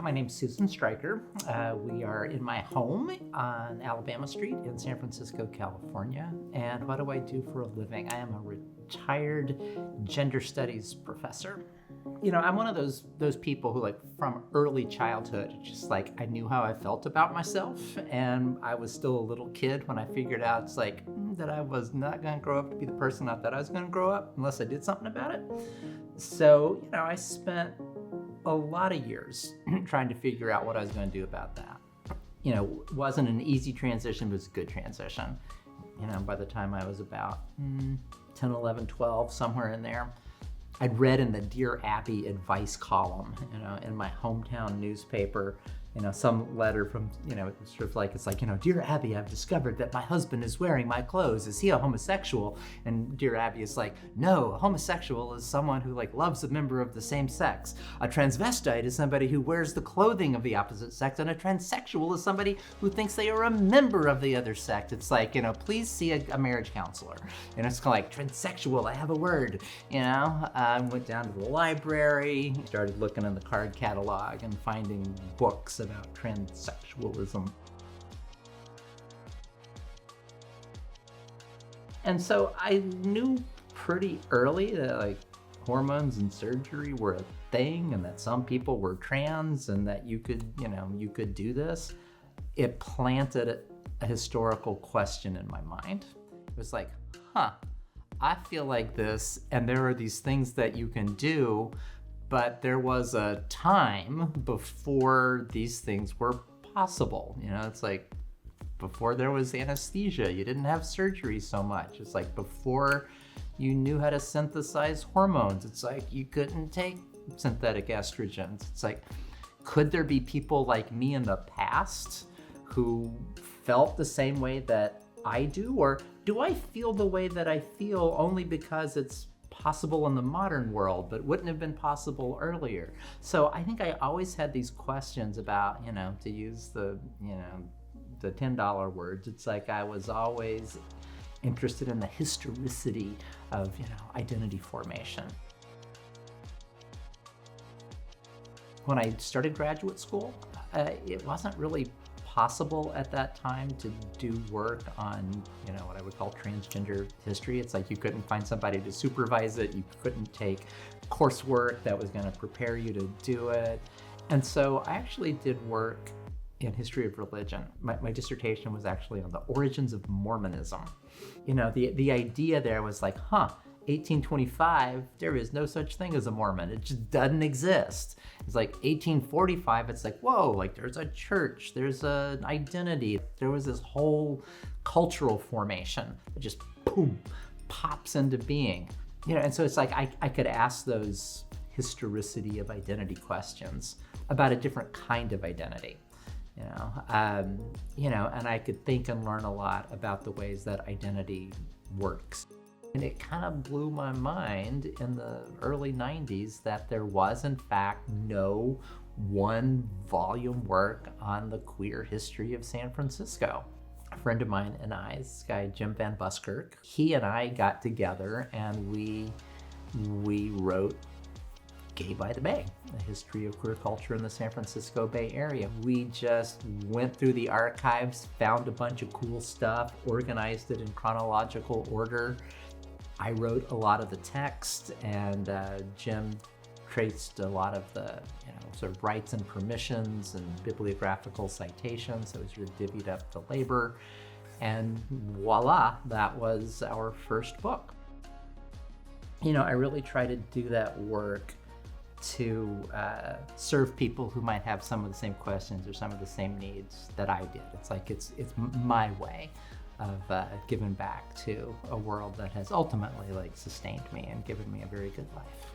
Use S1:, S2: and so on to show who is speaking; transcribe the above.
S1: My name's Susan Stryker. We are in my home on Alabama Street in San Francisco, California. And what do I do for a living? I am a retired gender studies professor. You know, I'm one of those people who, like, from early childhood, just like I knew how I felt about myself, and I was still a little kid when I figured out it's like that I was not going to grow up to be the person I thought I was going to grow up unless I did something about it. So, you know, I spent a lot of years trying to figure out what I was going to do about that. You know, it wasn't an easy transition, but it was a good transition. You know, by the time I was about 10, 11, 12, somewhere in there, I'd read in the Dear Abby advice column, you know, in my hometown newspaper, you know, some letter from, you know, it's sort of like, it's like, you know, Dear Abby, I've discovered that my husband is wearing my clothes. Is he a homosexual? And Dear Abby is like, no, a homosexual is someone who, like, loves a member of the same sex. A transvestite is somebody who wears the clothing of the opposite sex, and a transsexual is somebody who thinks they are a member of the other sex. It's like, you know, please see a marriage counselor. And it's kind of like, transsexual, I have a word, you know? I went down to the library, started looking in the card catalog and finding books about transsexualism. And so I knew pretty early that, like, hormones and surgery were a thing, and that some people were trans, and that you could, you know, you could do this. It planted a historical question in my mind. It was like, I feel like this, and there are these things that you can do, but there was a time before these things were possible. You know, it's like before there was anesthesia, you didn't have surgery so much. It's like before you knew how to synthesize hormones, it's like you couldn't take synthetic estrogens. It's like, could there be people like me in the past who felt the same way that I do? Or do I feel the way that I feel only because it's possible in the modern world, but wouldn't have been possible earlier? So I think I always had these questions about, you know, to use the, you know, the $10 words, it's like I was always interested in the historicity of, you know, identity formation. When I started graduate school, it wasn't really possible at that time to do work on, you know, what I would call transgender history. It's like you couldn't find somebody to supervise it. You couldn't take coursework that was going to prepare you to do it. And so I actually did work in history of religion. My dissertation was actually on the origins of Mormonism. You know, the idea there was like, 1825, there is no such thing as a Mormon. It just doesn't exist. It's like 1845, it's like, whoa, like there's a church, there's an identity. There was this whole cultural formation that just, boom, pops into being. You know, and so it's like I could ask those historicity of identity questions about a different kind of identity. You know, and I could think and learn a lot about the ways that identity works. And it kind of blew my mind in the early 90s that there was, in fact, no one volume work on the queer history of San Francisco. A friend of mine and I, this guy Jim Van Buskirk, he and I got together and we wrote Gay by the Bay, a history of queer culture in the San Francisco Bay Area. We just went through the archives, found a bunch of cool stuff, organized it in chronological order. I wrote a lot of the text, and Jim traced a lot of the, you know, sort of rights and permissions and bibliographical citations. So we sort of divvied up the labor, and voila, that was our first book. You know, I really try to do that work to serve people who might have some of the same questions or some of the same needs that I did. It's like it's my way of giving back to a world that has ultimately, like, sustained me and given me a very good life.